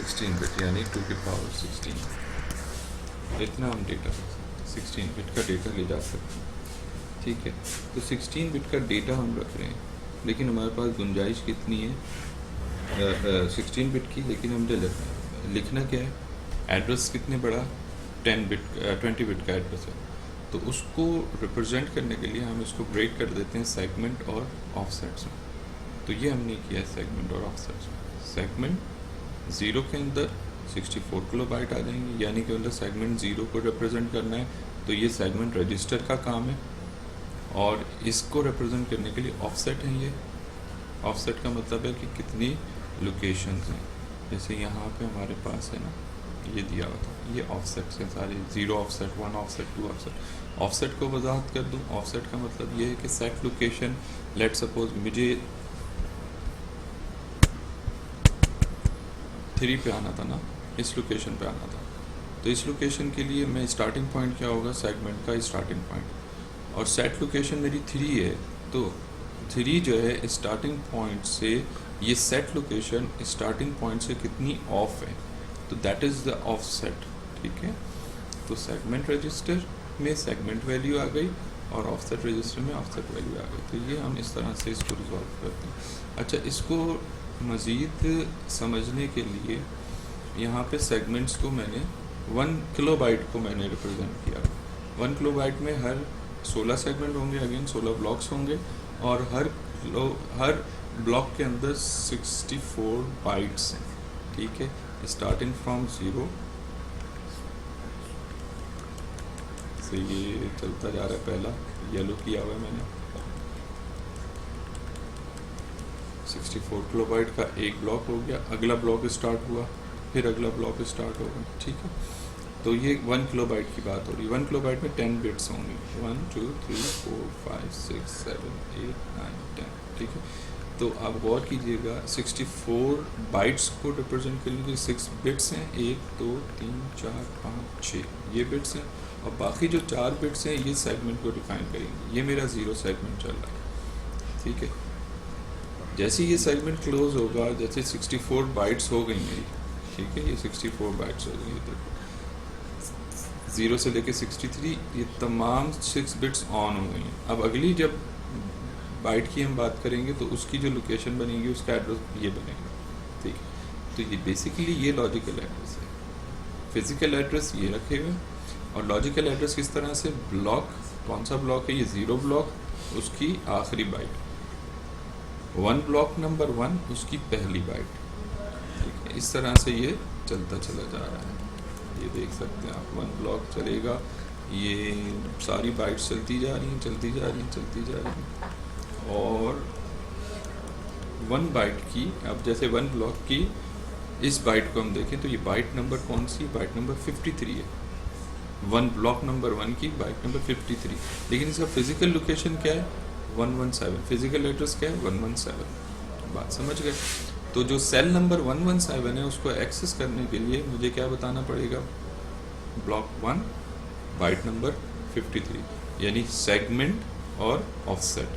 16 bit यानी 2 की power 16, इतना हम डेटा 16 बिट का डेटा ले जा सकते हैं। ठीक है, तो 16 बिट का डेटा हम रख रहे हैं, लेकिन हमारे पास गुंजाइश कितनी है 16 बिट की, लेकिन हमने लिखना क्या है, एड्रेस कितने बड़ा 20 बिट का एड्रेस है, तो उसको रिप्रेजेंट करने के लिए हम इसको ब्रेक कर देते हैं सेगमेंट और ऑफसेट्स में। तो ये हमने किया है सेगमेंट और ऑफसेट्स में। सेगमेंट 0 के अंदर 64 किलोबाइट आ जाएंगे, यानी कि मतलब सेगमेंट 0 को रिप्रेजेंट करना है तो ये सेगमेंट रजिस्टर का काम है, और इसको रिप्रेजेंट करने के लिए ऑफसेट है। ये ऑफसेट का मतलब है कि कितनी लोकेशंस हैं, जैसे यहाँ पे हमारे पास है ना, ये दिया हुआ था, ये ऑफसेट्स हैं सारे, 0 ऑफसेट, 1 ऑफसेट, 2 ऑफसेट। ऑफसेट को वजाहत कर दूँ, ऑफसेट का मतलब ये है कि सेट लोकेशन, लेट सपोज मुझे 3 पे आना था ना, इस लोकेशन पे आना था, तो इस लोकेशन के लिए मैं स्टार्टिंग पॉइंट क्या होगा, सेगमेंट का स्टार्टिंग पॉइंट, और सेट लोकेशन मेरी 3 है, तो 3 जो है स्टार्टिंग पॉइंट से, ये सेट लोकेशन स्टार्टिंग पॉइंट से कितनी ऑफ है, तो दैट इज़ द ऑफसेट। ठीक है, तो सेगमेंट रजिस्टर में सेगमेंट वैल्यू आ गई और ऑफसेट रजिस्टर में ऑफसेट वैल्यू आ गई, तो ये हम इस तरह से इसको रिजॉल्व करते हैं। अच्छा, इसको मज़ीद समझने के लिए यहाँ पे सेगमेंट्स को मैंने 1 किलोबाइट को मैंने रिप्रेजेंट किया। 1 किलोबाइट में हर 16 सेगमेंट होंगे, अगेन 16 ब्लॉक्स होंगे, और हर ब्लॉक के अंदर 64 बाइट्स हैं। ठीक है, स्टार्टिंग फ्रॉम 0 से ये चलता जा रहा है, पहला येलो किया हुआ है मैंने, 64 किलोबाइट का एक ब्लॉक हो गया, अगला ब्लॉक स्टार्ट हुआ, फिर अगला ब्लॉक स्टार्ट होगा। ठीक है, तो ये 1 किलोबाइट की बात हो रही है। 1 किलोबाइट में 10 बिट्स होंगे, 1 2 3 4 5 6 7 8 9 10। ठीक है, तो आप गौर कीजिएगा, 64 बाइट्स को रिप्रेजेंट करने के लिए 6 बिट्स हैं, 1 2 3 4 5 6 ये बिट्स हैं, और बाकी जो 4 बिट्स हैं ये सेगमेंट को डिफाइन करेंगे। ये मेरा 0 सेगमेंट चल रहा है। ठीक है, जैसे ये सेगमेंट क्लोज होगा, जैसे 64 बाइट्स हो गई मेरी, ठीक है, ये 64 बाइट्स हो गई, देखो 0 से लेके 63, ये तमाम 6 बिट्स ऑन हो गई हैं। अब अगली जब बाइट की हम बात करेंगे तो उसकी जो लोकेशन बनेगी, उसका एड्रेस ये बनेगा। ठीक है, तो ये बेसिकली ये लॉजिकल एड्रेस है। फिजिकल एड्रेस ये रखे हुए, और लॉजिकल एड्रेस किस तरह से, ब्लॉक, कौन सा ब्लॉक है, ये 0 ब्लॉक, उसकी आखिरी बाइट, 1 ब्लॉक नंबर 1 उसकी पहली बाइट। ठीक है, इस तरह से ये चलता चला जा रहा है। ये देख सकते हैं आप, 1 ब्लॉक चलेगा, ये सारी बाइट्स चलती जा रही हैं, चलती जा रही हैं, चलती जा रही हैं, और 1 बाइट की, अब जैसे 1 ब्लॉक की इस बाइट को हम देखें तो ये बाइट नंबर कौन सी, बाइट नंबर 53 है। 1 ब्लॉक नंबर 1 की बाइट नंबर 53, लेकिन इसका फिजिकल लोकेशन क्या है, 117, फिजिकल एड्रेस क्या है, 117। बात समझ गए? तो जो सेल नंबर 117 है उसको एक्सेस करने के लिए मुझे क्या बताना पड़ेगा, ब्लॉक 1 बाइट नंबर 53, यानी सेगमेंट और ऑफसेट।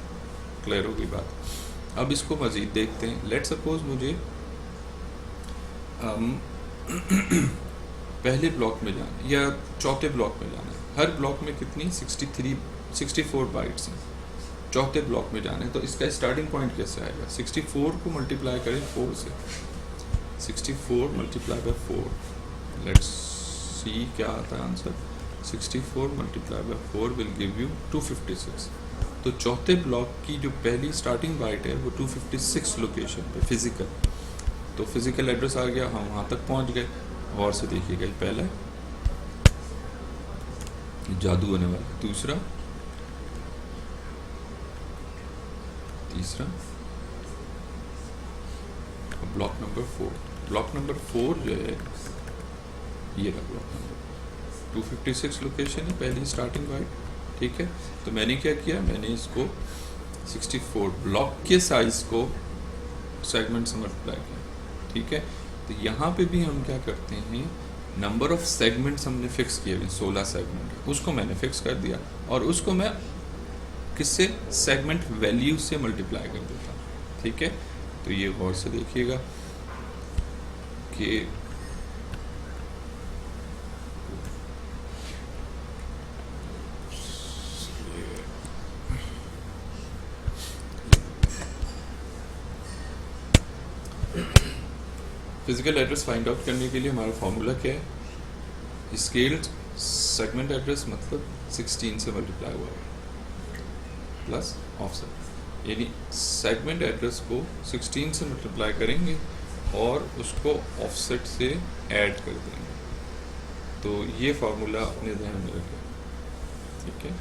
क्लियर होगी बात? अब इसको मज़ीद देखते हैं। लेट सपोज मुझे पहले ब्लॉक में जाना है या चौथे ब्लॉक में जाना है। हर ब्लॉक में कितनी 64 बाइट्स हैं। चौथे ब्लॉक में जाना है तो इसका स्टार्टिंग पॉइंट कैसे आएगा, 64 को मल्टीप्लाई करें 4 से, 64 मल्टीप्लाई बाय 4, लेट्स सी क्या आता है answer, 64 multiply by 4 will give you 256। तो चौथे ब्लॉक की जो पहली स्टार्टिंग बाइट है वो 256 लोकेशन पे फिजिकल, तो फिजिकल एड्रेस आ गया, हम वहाँ तक पहुँच गए। और से देखिएगा, पहला जादू होने वाला, दूसरा, तीसरा, ब्लॉक नंबर 4। ब्लॉक नंबर 4 जो है ये रहा ब्लॉक नंबर 256 लोकेशन है, पहली स्टार्टिंग बाइट। ठीक है, तो मैंने क्या किया, मैंने इसको 64 ब्लॉक के साइज को सेगमेंट से मल्टीप्लाई किया। ठीक है, तो यहाँ पे भी हम क्या करते हैं, नंबर ऑफ सेगमेंट्स हमने फिक्स किए हुए 16 सेगमेंट, उसको मैंने फिक्स कर दिया और उसको मैं किससे, सेगमेंट वैल्यू से मल्टीप्लाई कर देता हूँ। ठीक है, तो ये गौर से देखिएगा कि फिजिकल एड्रेस फाइंड आउट करने के लिए हमारा फॉर्मूला क्या है? स्केल्ड सेगमेंट एड्रेस मतलब 16 से मल्टीप्लाई हुआ प्लस ऑफसेट, यानी सेगमेंट एड्रेस को 16 से मल्टीप्लाई करेंगे और उसको ऑफसेट से ऐड कर देंगे। तो ये फार्मूला अपने ध्यान में रखें, ठीक है।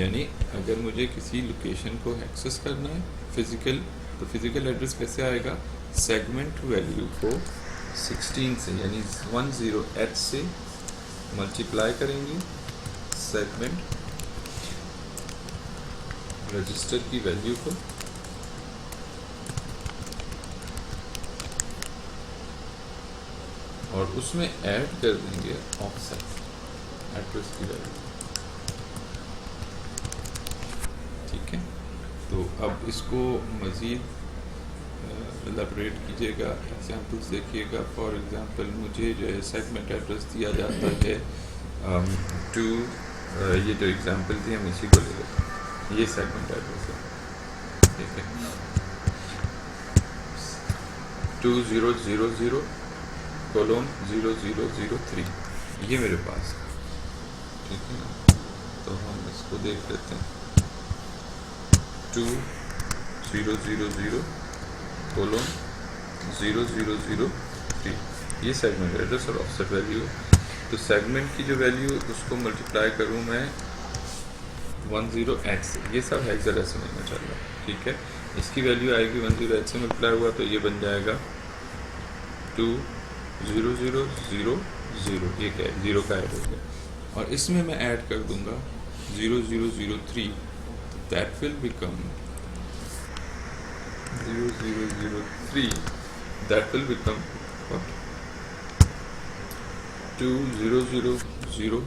यानी अगर मुझे किसी लोकेशन को एक्सेस करना है फिजिकल, तो फिजिकल एड्रेस कैसे आएगा? सेगमेंट वैल्यू को 16 से यानी 10H से मल्टीप्लाई करेंगे सेगमेंट रजिस्टर की वैल्यू को, और उसमें ऐड कर देंगे ऑफसेट एड्रेस की वैल्यू, ठीक है। तो अब इसको मज़ीद एलैबोरेट कीजिएगा, एग्जांपल्स देखिएगा। फॉर एग्जांपल मुझे जो है सेगमेंट एड्रेस दिया जाता है टू, ये जो एग्जांपल थी हम इसी को ले लेते हैं, ये सेगमेंट एड्रेस है, ठीक है। 2000:0003 ये मेरे पास है, ठीक है ना। तो हम इसको देख लेते हैं 2000:0003, ये सेगमेंट एड्रेस और ऑफसेट वैल्यू है। तो सेगमेंट की जो वैल्यू उसको मल्टीप्लाई करूँ मैं 10H से, ये सब हेक्साडेसिमल में चल रहा है, ठीक है। इसकी वैल्यू आएगी 10H से मल्टीप्लाई हुआ तो ये बन जाएगा 20000, ये क्या है, 0 का ऐड हो गया, और इसमें मैं ऐड कर दूंगा 0003, that will become 0003, that will become what? 2000